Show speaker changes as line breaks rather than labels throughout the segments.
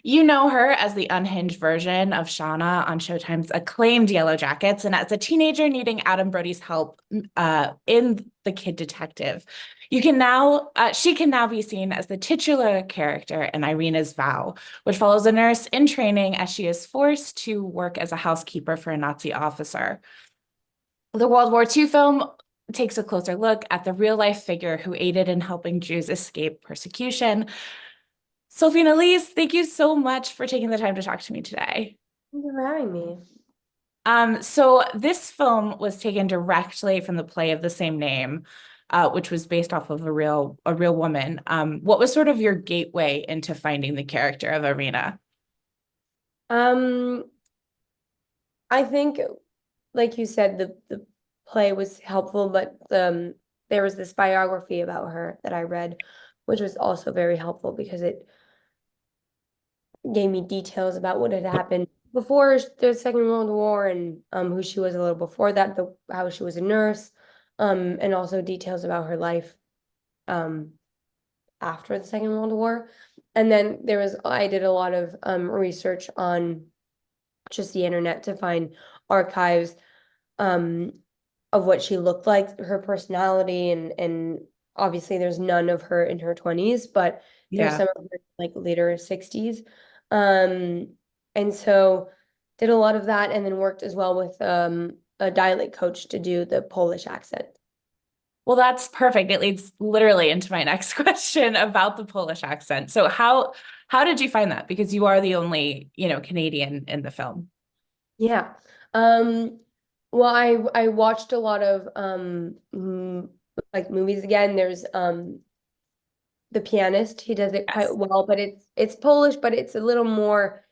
You know her as the unhinged version of Shauna on Showtime's acclaimed Yellow Jackets, and as a teenager needing Adam Brody's help in The Kid Detective. She can now be seen as the titular character in Irena's Vow, which follows a nurse in training as she is forced to work as a housekeeper for a Nazi officer. The World War II film takes a closer look at the real-life figure who aided in helping Jews escape persecution. Sophie Nélisse, thank you so much for taking the time to talk to me today.
Thank you for having me.
So this film was taken directly from the play of the same name, which was based off of a real woman. What was sort of your gateway into finding the character of Irena?
Um, I think, like you said, the play was helpful, but there was this biography about her that I read, which was also very helpful because it gave me details about what had happened before the Second World War and who she was a little before that, how she was a nurse, and also details about her life um after the Second World War. And then I did a lot of research on just the internet to find archives um of what she looked like, her personality, and obviously there's none of her in her 20s, but there's
Yeah.
some of her like later 60s. Um and so did a lot of that and then worked as well with a dialect coach to do the Polish accent.
Well, that's perfect. It leads literally into my next question about the Polish accent. So how did you find that? Because you are the only, Canadian in the film.
Yeah. Um, well, I watched a lot of like movies again. There's The Pianist. He does it quite
Yes.
well, but it's Polish, but it's a little more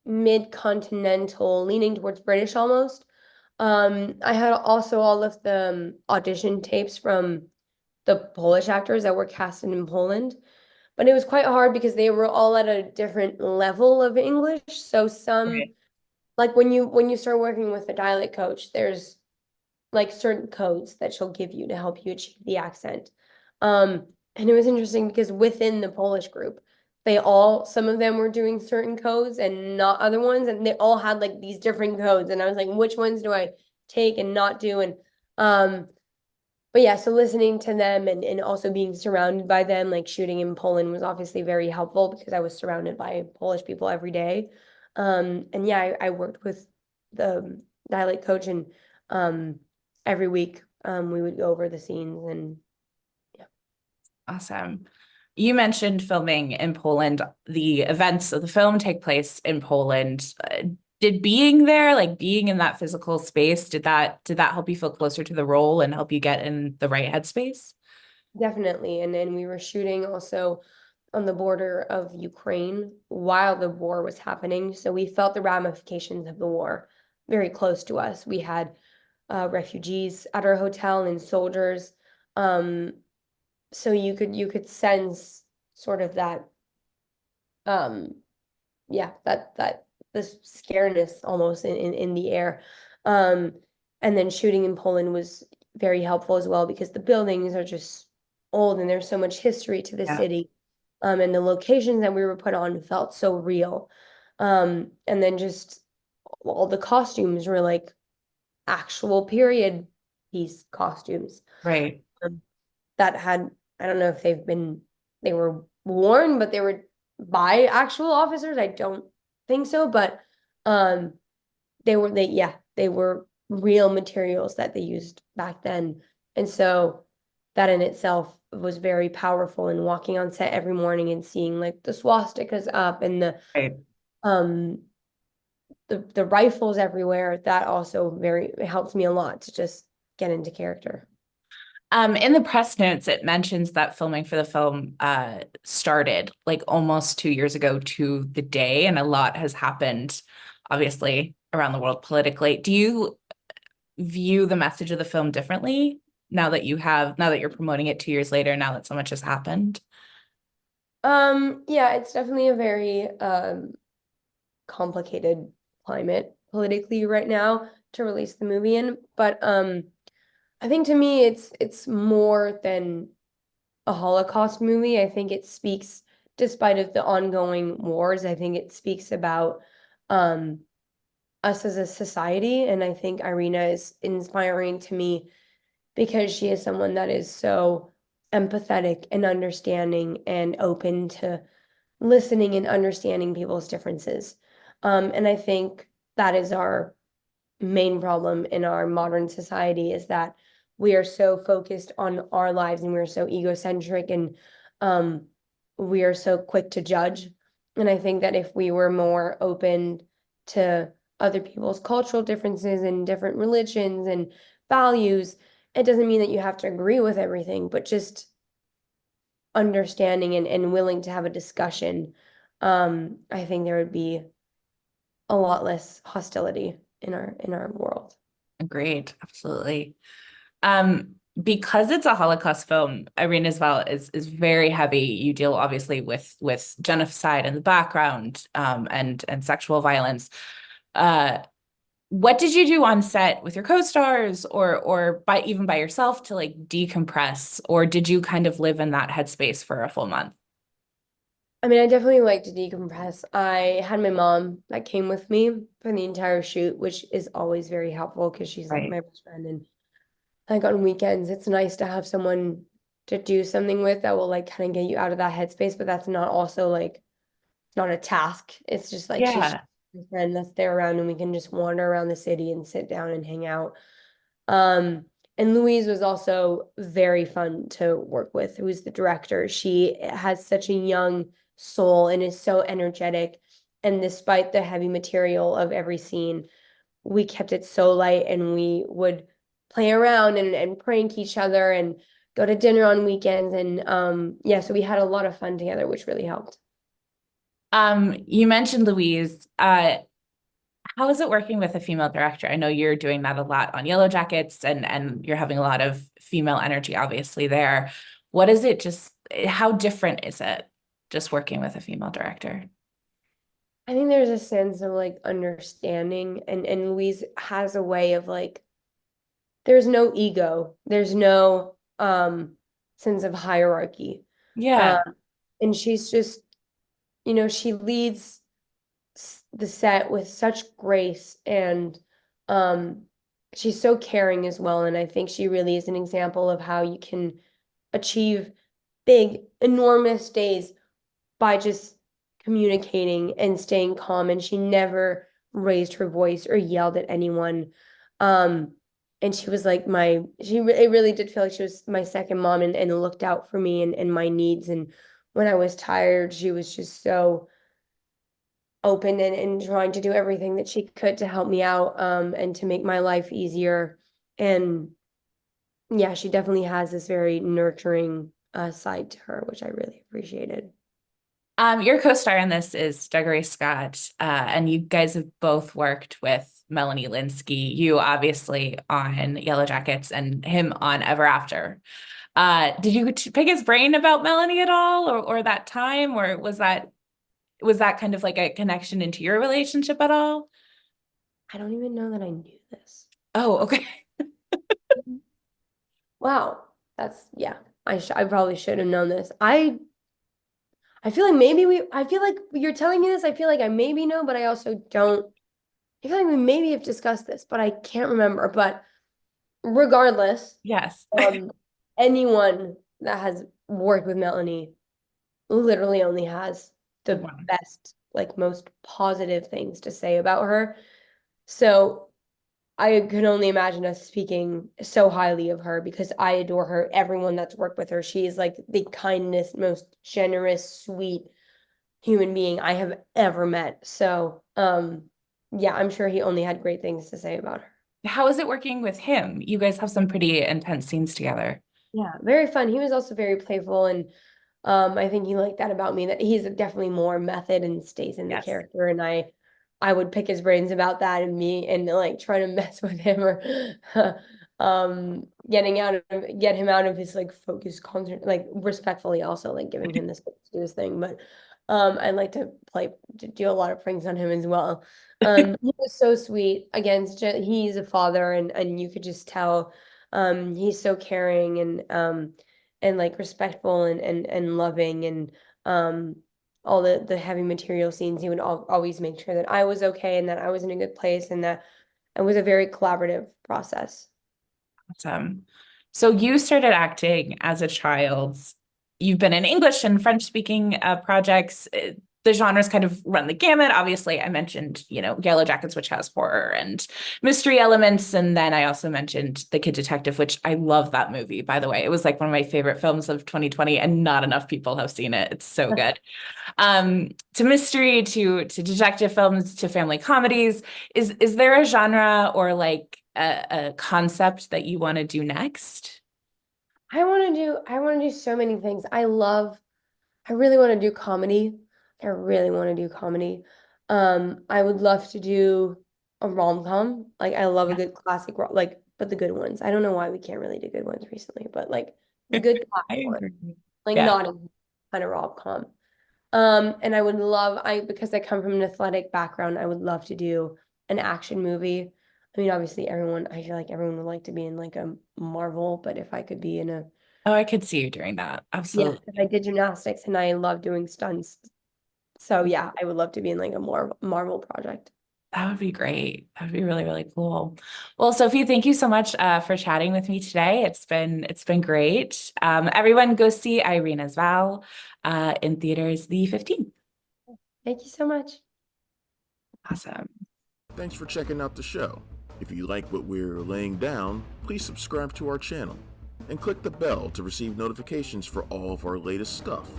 mid-continental, leaning towards British almost. I had also all of the audition tapes from the Polish actors that were casted in Poland, but it was quite hard because they were all at a different level of English. So some
Right.
like when you start working with a dialect coach, there's like certain codes that she'll give you to help you achieve the accent. And it was interesting because within the Polish group, some of them were doing certain codes and not other ones, and they all had like these different codes. And I was like, which ones do I take and not do? And um, but yeah, so listening to them and also being surrounded by them, like shooting in Poland was obviously very helpful because I was surrounded by Polish people every day. And yeah, I worked with the dialect coach and um, every week we would go over the scenes and yeah.
Awesome. You mentioned filming in Poland. The events of the film take place in Poland. Did being there, like being in that physical space, did that help you feel closer to the role and help you get in the right headspace?
Definitely. And then we were shooting also on the border of Ukraine while the war was happening. So we felt the ramifications of the war very close to us. We had refugees at our hotel and soldiers. Um, so you could sense sort of that um yeah, that this scareness almost in the air. Um, and then shooting in Poland was very helpful as well because the buildings are just old and there's so much history to the
Yeah.
city. And the locations that we were put on felt so real. And then just all the costumes were like actual period piece costumes.
Right.
Um, that had, I don't know if they were worn, but they were by actual officers. I don't think so, but um, they were real materials that they used back then. And so that in itself was very powerful. And walking on set every morning and seeing like the swastikas up and
Right.
um the rifles everywhere, that also very it helped me a lot to just get into character.
In the press notes, it mentions that filming for the film started like almost 2 years ago to the day, and a lot has happened, obviously, around the world politically. Do you view the message of the film differently now that you're promoting it 2 years later, now that so much has happened?
Yeah, it's definitely a very complicated climate politically right now to release the movie in. But I think to me it's more than a Holocaust movie. I think it speaks despite of the ongoing wars, I think it speaks about us as a society. And I think Irena is inspiring to me because she is someone that is so empathetic and understanding and open to listening and understanding people's differences. And I think that is our main problem in our modern society, is that we are so focused on our lives and we're so egocentric, and we are so quick to judge. And I think that if we were more open to other people's cultural differences and different religions and values, it doesn't mean that you have to agree with everything, but just understanding and willing to have a discussion, I think there would be a lot less hostility in our world.
Agreed, absolutely. Because it's a Holocaust film, Irena's Vow is very heavy. You deal obviously with genocide in the background, and sexual violence. What did you do on set with your co-stars, or even by yourself, to like decompress, or did you kind of live in that headspace for a full month?
I mean, I definitely like to decompress. I had my mom that came with me for the entire shoot, which is always very helpful because she's like
Right.
my best friend. And like on weekends, it's nice to have someone to do something with that will like kind of get you out of that headspace, but that's not also like, it's not a task. It's just like she's
Yeah.
just my friend that's there around, and we can just wander around the city and sit down and hang out. Um, and Louise was also very fun to work with, who's the director. She has such a young soul and is so energetic. And despite the heavy material of every scene, we kept it so light, and we would play around and prank each other and go to dinner on weekends. And yeah, so we had a lot of fun together, which really helped.
You mentioned Louise. How is it working with a female director? I know you're doing that a lot on Yellow Jackets, and you're having a lot of female energy, obviously, there. What is it just, how different is it just working with a female director?
I think there's a sense of like understanding, and Louise has a way of like, there's no ego. There's no sense of hierarchy.
Yeah.
Um, and she's just, she leads the set with such grace, and um she's so caring as well. And I think she really is an example of how you can achieve big, enormous days by just communicating and staying calm. And she never raised her voice or yelled at anyone. Um, and she was like it really did feel like she was my second mom, and looked out for me and my needs. And when I was tired, she was just so open and trying to do everything that she could to help me out, and to make my life easier. And yeah, she definitely has this very nurturing side to her, which I really appreciated.
Your co-star in this is Dougray Scott, and you guys have both worked with Melanie Lynskey, you obviously on Yellow Jackets and him on Ever After. Did you pick his brain about Melanie at all, or that time, or was that kind of like a connection into your relationship at all?
I don't even know that I knew this.
Oh, okay.
Wow. That's, yeah. I probably should have known this. I feel like maybe I feel like you're telling me this, I feel like I maybe know, but I also don't. I feel like we maybe have discussed this, but I can't remember. But regardless,
Yes.
um, anyone that has worked with Melanie literally only has the
Wow.
best, like most positive things to say about her. So I can only imagine us speaking so highly of her, because I adore her. Everyone that's worked with her, she is like the kindest, most generous, sweet human being I have ever met. So, yeah, I'm sure he only had great things to say about her.
How is it working with him? You guys have some pretty intense scenes together.
Yeah, very fun. He was also very playful, and I think he liked that about me, that he's definitely more method and stays in the
Yes.
character. And I would pick his brains about that, and me and like try to mess with him, or get him out of his like focused concert, like respectfully, also like giving him the space to do his thing. But I like to do a lot of pranks on him as well. He was so sweet. Again, he's a father, and you could just tell he's so caring, and like respectful and loving. And all the heavy material scenes, he would always make sure that I was okay and that I was in a good place, and that it was a very collaborative process.
Awesome. So you started acting as a child. You've been in English and French speaking projects. The genres kind of run the gamut. Obviously, I mentioned, Yellow Jackets, which has horror and mystery elements. And then I also mentioned The Kid Detective, which I love that movie, by the way. It was like one of my favorite films of 2020, and not enough people have seen it. It's so good. To mystery, to detective films, to family comedies. Is there a genre or like a concept that you want to do next?
I want to do so many things. I really want to do comedy. I really want to do comedy. I would love to do a rom-com. Like I love a
Yeah,
good classic like, but the good ones. I don't know why we can't really do good ones recently, but like the good
I
classic ones,
agree.
like
Yeah.
not a kind of rom-com. And I would love, because I come from an athletic background, I would love to do an action movie. I mean, obviously I feel like everyone would like to be in like a Marvel, but if I could be in a,
Oh, I could see you doing that.
yeah, if
Absolutely.
I did gymnastics and I love doing stunts. So yeah, I would love to be in like a more Marvel project.
That would be great. That would be really, really cool. Well, Sophie, thank you so much for chatting with me today. It's been great. Everyone go see Irena's Vow in theaters the 15th.
Thank you so much.
Awesome.
Thanks for checking out the show. If you like what we're laying down, please subscribe to our channel and click the bell to receive notifications for all of our latest stuff.